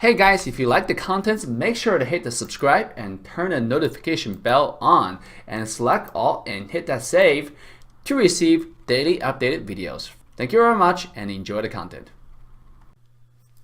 Hey guys, if you like the contents, make sure to hit the subscribe and turn the notification bell on and select all and hit that save to receive daily updated videos. Thank you very much and enjoy the content.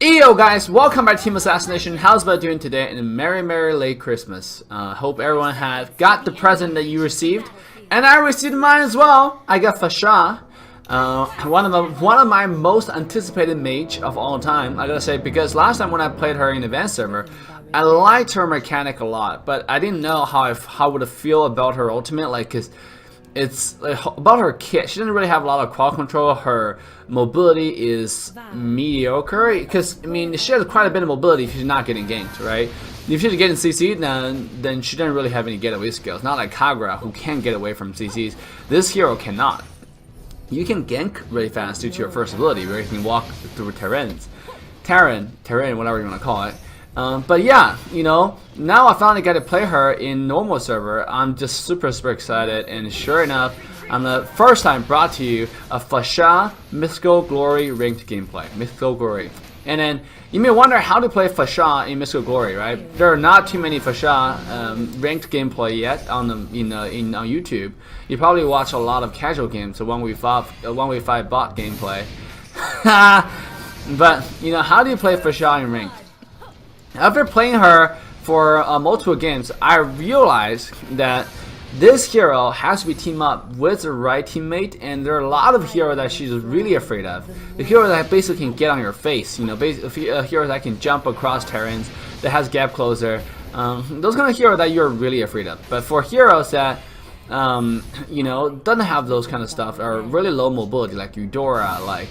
Yo guys, welcome back to Team Assassination. How's everybody doing today? And a merry late Christmas. Hope everyone had got the present that you received. And I received mine as well. I got FASHA. One of my most anticipated mage of all time, I gotta say, because last time when I played her in advanced server, I liked her mechanic a lot, but I didn't know how would I feel about her ultimate, like, cause it's about her kit. She doesn't really have a lot of quad control. Her mobility is mediocre, because I mean she has quite a bit of mobility if she's not getting ganked, right? If she's getting CC'd, then she doesn't really have any getaway skills. Not like Kagura, who can get away from CCs. This hero cannot. You can gank really fast due to your first ability, where you can walk through terrain, whatever you want to call it. But yeah, you know, now I finally got to play her in normal server. I'm just super excited, and sure enough, I'm the first time brought to you a FASHA Mythical Glory ranked gameplay. Mythical Glory. And then you may wonder how to play FASHA in Mythical Glory, right? There are not too many FASHA ranked gameplay yet on on YouTube. You probably watch a lot of casual games, so 1v5 bot gameplay. But you know, how do you play FASHA in ranked? After playing her for multiple games, I realized that this hero has to be teamed up with the right teammate, and there are a lot of heroes that she's really afraid of. The hero that basically can get on your face, you know, a hero that can jump across terrains, that has gap closer, those kind of heroes that you're really afraid of. But for heroes that you know, doesn't have those kind of stuff, or really low mobility, like Eudora, like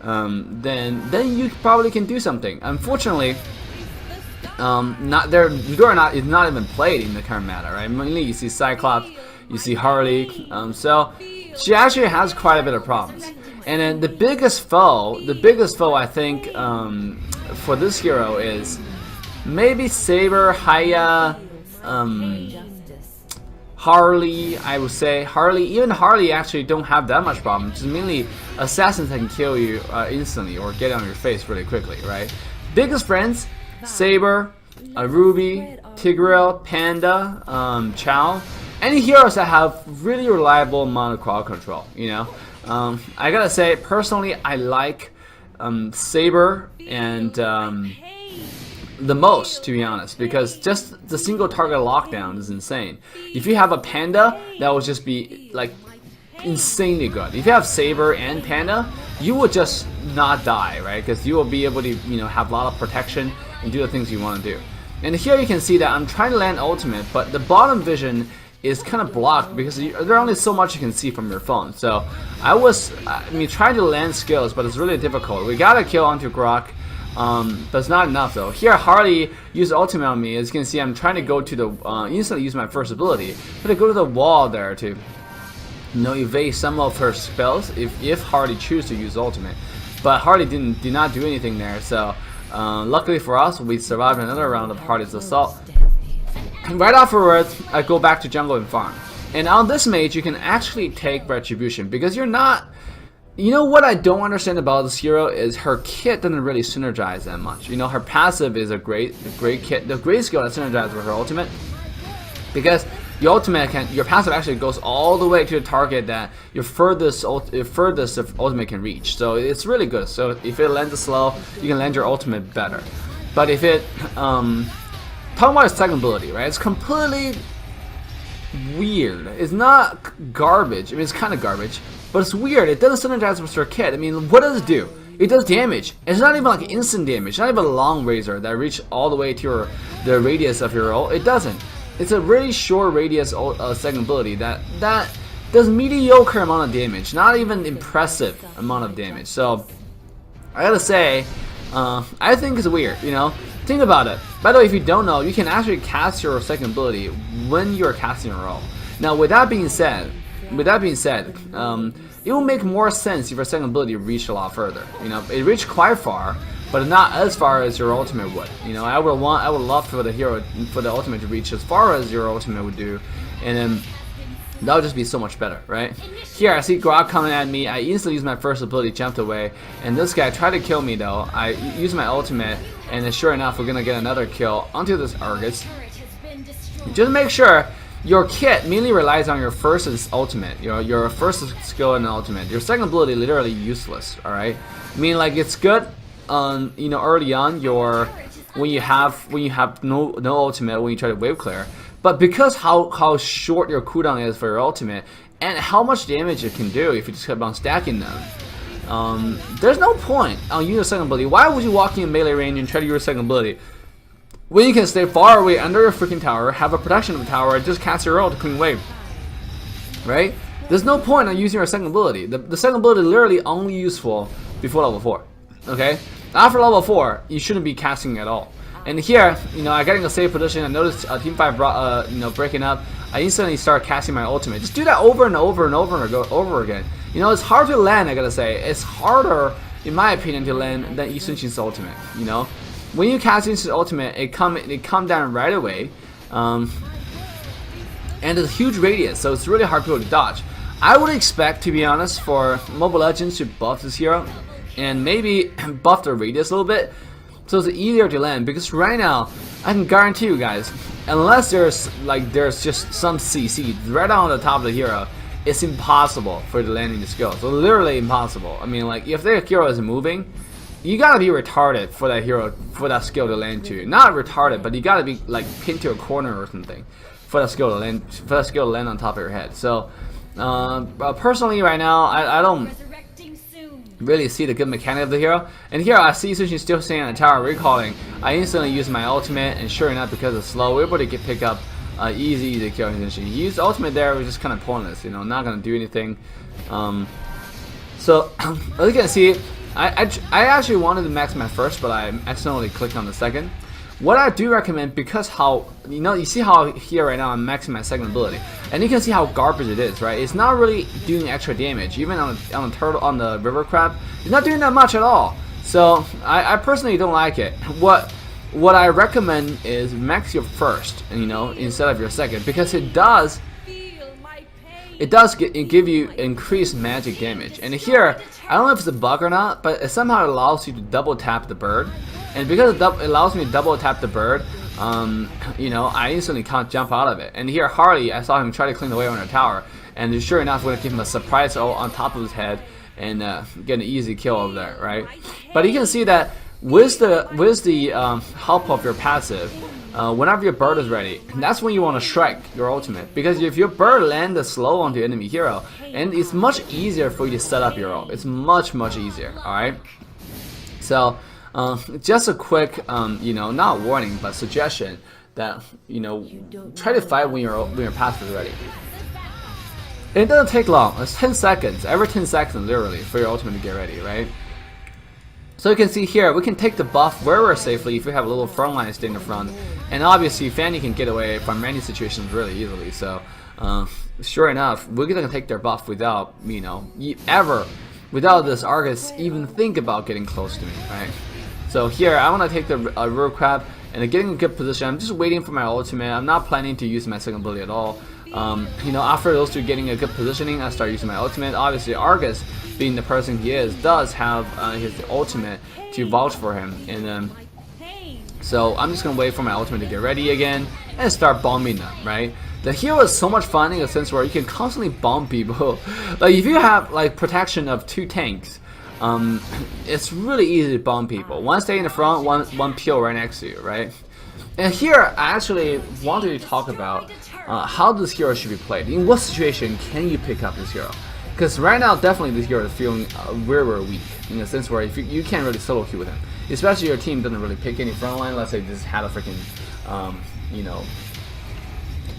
then you probably can do something. Unfortunately, Eudora is not even played in the current meta, right? Mainly you see Cyclops, you see Harley, so she actually has quite a bit of problems. And then the biggest foe I think for this hero is maybe Saber, Haya, Harley. I would say Harley. Even Harley actually don't have that much problem. It's mainly assassins that can kill you instantly or get on your face really quickly, right? Biggest friends: Saber, Ruby, Tigreal, Panda, Chow. Any heroes that have really reliable amount of crowd control, you know. I gotta say, personally, I like Saber and the most, to be honest, because just the single target lockdown is insane. If you have a Panda, that would just be like insanely good. If you have Saber and Panda, you will just not die, right? Because you will be able to, you know, have a lot of protection and do the things you want to do. And here you can see that I'm trying to land ultimate, but the bottom vision is kind of blocked because there's only so much you can see from your phone. So I mean, trying to land skills, but it's really difficult. We gotta kill onto Grok. But it's not enough though. Here Harley used ultimate on me. As you can see, I'm trying to go to the instantly use my first ability, but I go to the wall there to, you know, evade some of her spells if Harley chooses to use ultimate. But Harley did not do anything there. So luckily for us, we survived another round of Harley's assault. And right afterwards, I go back to jungle and farm. And on this mage, you can actually take retribution because you're not. You know what I don't understand about this hero is her kit doesn't really synergize that much. You know, her passive is a great kit, the great skill that synergizes with her ultimate, because your passive actually goes all the way to the target that your furthest ultimate can reach. So it's really good. So if it lands slow, you can land your ultimate better. But if it talking about its second ability, right? It's completely weird. It's not garbage. I mean, it's kind of garbage, but it's weird. It doesn't synergize with your kit. I mean, what does it do? It does damage. It's not even like instant damage. It's not even a long razor that reach all the way to the radius of your ult. It doesn't. It's a really short radius second ability that does mediocre amount of damage. Not even impressive amount of damage. So I gotta say, I think it's weird. You know, think about it. By the way, if you don't know, you can actually cast your second ability when you're casting your ult. Now, with that being said, it will make more sense if your second ability reached a lot further. You know, it reached quite far, but not as far as your ultimate would. You know, I would love for the ultimate to reach as far as your ultimate would do, and then That would just be so much better, right? Here I see Grok coming at me. I instantly use my first ability, jumped away, and this guy tried to kill me though. I use my ultimate, and then sure enough, we're gonna get another kill onto this Argus. Just make sure your kit mainly relies on your first ultimate, your first skill and ultimate. Your second ability literally useless. All right, I mean like it's good, early on when you have no ultimate when you try to wave clear. But because how short your cooldown is for your ultimate and how much damage it can do if you just keep on stacking them, there's no point on using your second ability. Why would you walk in melee range and try to use your second ability when you can stay far away under your freaking tower, have a protection of the tower, and just cast your ult to clean wave? Right? There's no point on using your second ability. The second ability is literally only useful before level 4. Okay? After level 4, you shouldn't be casting at all. And here, I getting a safe position. I noticed Team 5 breaking up. I instantly start casting my ultimate. Just do that over and over and over again. It's hard to land, I gotta say. It's harder, in my opinion, to land than Yi Sun-shin's ultimate. When you cast Yi Sun-shin's ultimate, it come down right away. And it's a huge radius, so it's really hard to dodge. I would expect, to be honest, for Mobile Legends to buff this hero and maybe buff the radius a little bit, so it's easier to land. Because right now, I can guarantee you guys, unless there's just some CC right on the top of the hero, it's impossible for the landing the skill. So literally impossible. I mean, like if the hero is moving, you gotta be retarded for that skill to land to. Not retarded, but you gotta be like pinned to a corner or something for that skill to land on top of your head. So personally, right now, I don't really see the good mechanic of the hero. And here I see Sushi still staying on the tower recalling. I instantly use my ultimate, and sure enough, because it's slow, we're able to pick up easy to kill Sushi. He used ultimate there, which is kind of pointless, not gonna do anything. So as you can see, I actually wanted to max my first, but I accidentally clicked on the second. What I do recommend, because how you see how here right now I'm maxing my second ability, and you can see how garbage it is, right? It's not really doing extra damage, even on the turtle, on the river crab. It's not doing that much at all. So I personally don't like it. What I recommend is max your first, instead of your second, because it does give you increased magic damage. And here, I don't know if it's a bug or not, but it somehow allows you to double tap the bird. And because it allows me to double tap the bird, I instantly can't jump out of it. And here, Harley, I saw him try to clean the way on the tower, and sure enough, we're gonna give him a surprise ult on top of his head and get an easy kill over there, right? But you can see that with the help of your passive, whenever your bird is ready, that's when you want to strike your ultimate. Because if your bird lands slow on the enemy hero, and it's much easier for you to set up your ult. It's much easier. All right. So just a quick, not warning, but suggestion that try to fight when your passive is ready. And it doesn't take long. It's 10 seconds. Every 10 seconds, literally, for your ultimate to get ready, right? So you can see here, we can take the buff wherever safely if we have a little front line stay in the front. And obviously, Fanny can get away from many situations really easily. So, sure enough, we're gonna take their buff without, without this Argus even think about getting close to me, right? So here, I want to take the river crab and getting a good position. I'm just waiting for my ultimate. I'm not planning to use my second ability at all. After those two getting a good positioning, I start using my ultimate. Obviously, Argus, being the person he is, does have his ultimate to vouch for him. And so I'm just gonna wait for my ultimate to get ready again and start bombing them, right? The hero is so much fun in a sense where you can constantly bomb people. Like if you have like protection of 2 tanks, it's really easy to bomb people. One stay in the front, one peel right next to you, right? And here I actually wanted to talk about how this hero should be played. In what situation can you pick up this hero? Because right now, definitely this hero is feeling very weak in a sense where if you can't really solo queue with him, especially your team doesn't really pick any front line. Let's say they just had a freaking,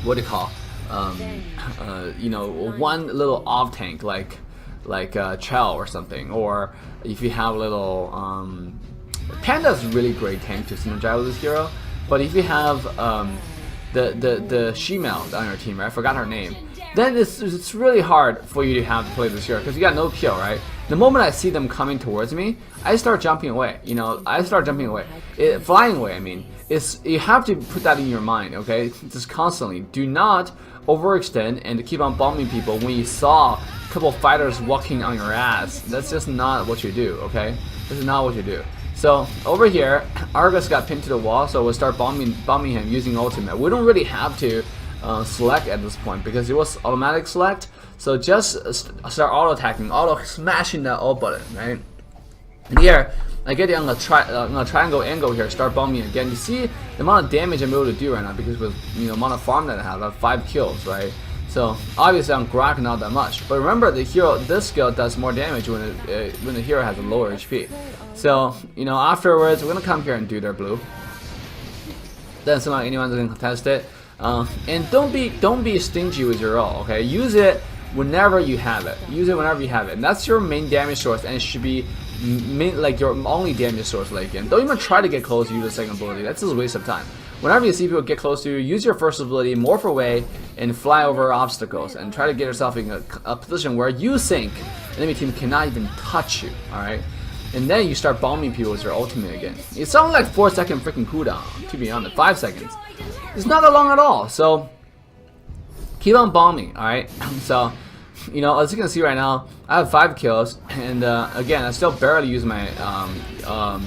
what do you call, one little off tank like Chell or something, or if you have a little Panda's a really great tank to synergize with this hero. But if you have the Shemale on your team, right? I forgot her name. Then it's really hard for you to have to play this hero because you got no kill, right? The moment I see them coming towards me, I start jumping away. I start jumping away, flying away. I mean, it's, you have to put that in your mind, okay? Just constantly. Do not overextend and keep on bombing people when you saw a couple fighters walking on your ass. That's just not what you do, okay? This is not what you do. So over here, Argus got pinned to the wall, so we'll start bombing him using ultimate. We don't really have to select at this point because it was automatic select. So just start auto attacking, auto smashing that ult button, right? And here, I get it on a triangle angle here, start bombing again. You see the amount of damage I'm able to do right now because with amount of farm that I have 5 kills, right? So obviously I'm Grok not that much, but remember the hero, this skill does more damage when the hero has a lower HP. So afterwards we're gonna come here and do their blue. Then somehow anyone's gonna contest it, and don't be stingy with your ult. Okay, use it whenever you have it. Use it whenever you have it. And that's your main damage source, and it should be like your only damage source late game. Don't even try to get close to use the second ability. That's just a waste of time. Whenever you see people get close to you, use your first ability, morph away, and fly over obstacles, and try to get yourself in a position where you think enemy team cannot even touch you. All right, and then you start bombing people with your ultimate again. It's only like 4-second freaking cooldown. To be honest, 5 seconds. It's not that long at all. So keep on bombing. All right. So as you can see right now, I have 5 kills, and again, I still barely use my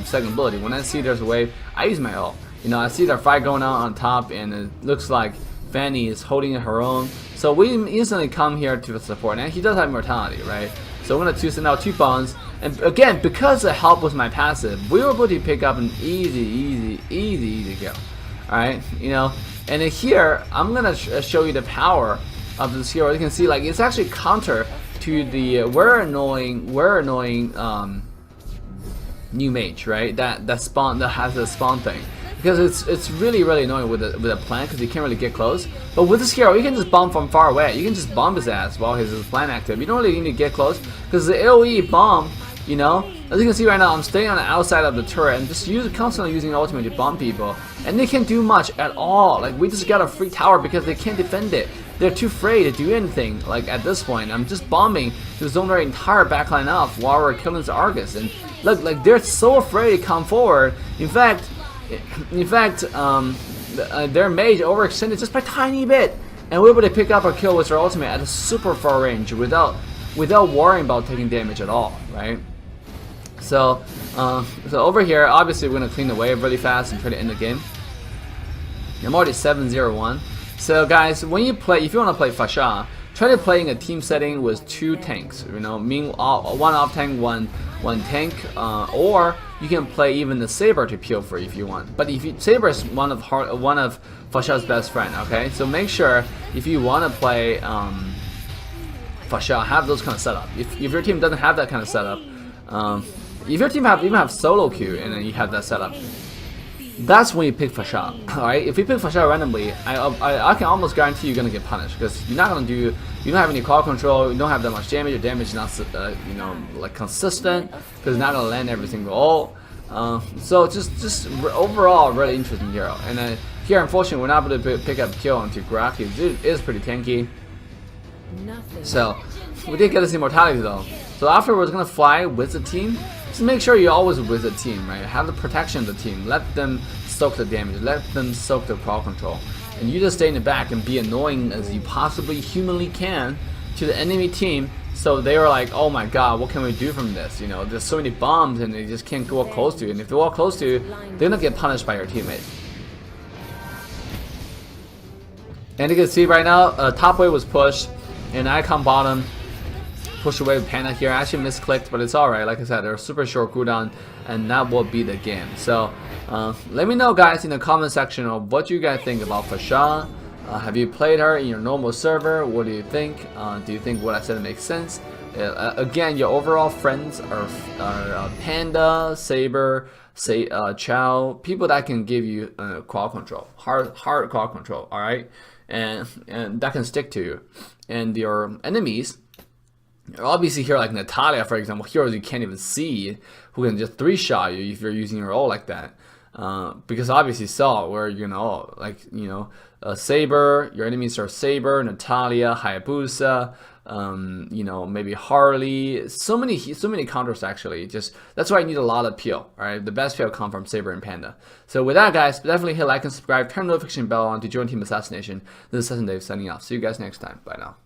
second ability. When I see there's a wave, I use my ult. I see their fight going on top, and it looks like Fanny is holding her own. So we instantly come here to support, and he does have immortality, right? So we're gonna send out 2 bombs, and again, because it helped with my passive, we were able to pick up an easy kill. All right, and then here I'm gonna show you the power of this hero. You can see like it's actually counter to the we're annoying new mage, right? That has the spawn thing, because it's really annoying with a plant because you can't really get close. But with this hero, you can just bomb from far away. You can just bomb his ass while his plant active. You don't really need to get close because the AOE bomb. As you can see right now, I'm staying on the outside of the turret and just constantly using ultimate to bomb people, and they can't do much at all. Like we just got a free tower because they can't defend it. They're too afraid to do anything. Like at this point, I'm just bombing to zone their entire backline off while we're killing this Argus. And look, like they're so afraid to come forward. In fact, their mage overextended just by a tiny bit, and we're able to pick up our kill with our ultimate at a super far range without worrying about taking damage at all, right? So over here, obviously we're gonna clean the wave really fast and try to end the game. I'm already 7-0-1. So guys, when you play, if you want to play FASHA, try to play in a team setting with 2 tanks. Mean one off tank, one tank, or you can play even the Saber to peel free if you want. But Saber is one of FASHA's best friend. Okay, so make sure if you want to play FASHA, have those kind of setup. If your team doesn't have that kind of setup, if your team even have solo queue and then you have that setup, that's when you pick FASHA. Alright, if you pick FASHA randomly, I can almost guarantee you're gonna get punished because you don't have any call control, you don't have that much damage, your damage is not like consistent because it's not gonna land every single ult. So just overall really interesting hero. And then here unfortunately we're not able to pick up kill onto GRATIS. It is pretty tanky. So we did get this immortality though. So afterwards, we're gonna fly with the team. Just make sure you're always with the team, right? Have the protection of the team. Let them soak the damage. Let them soak the crawl control. And you just stay in the back and be annoying as you possibly humanly can to the enemy team. So they were like, oh my god, what can we do from this? There's so many bombs and they just can't go close to you. And if they walk close to you, they're gonna get punished by your teammates. And you can see right now, top wave was pushed, and icon bottom pushed away with Panda here. I actually misclicked, but it's alright. Like I said, they're super short cooldown, and that will be the game. So let me know, guys, in the comment section of what you guys think about FASHA. Have you played her in your normal server? What do you think? Do you think what I said makes sense? Again, your overall friends are Panda, Saber, Chow, people that can give you crawl control, hard crawl control. All right, and that can stick to you. And your enemies, obviously here like Natalia, for example, heroes you can't even see who can just 3-shot you if you're using your ult like that. Because obviously saw where Saber, your enemies are Saber, Natalia, Hayabusa, you know, maybe Harley, so many counters actually. Just that's why I need a lot of peel. All right, the best peel come from Saber and Panda. So with that, guys, definitely hit like and subscribe, turn the notification bell on to join Team Assassination. This is Assassin Dave signing off. See you guys next time. Bye now.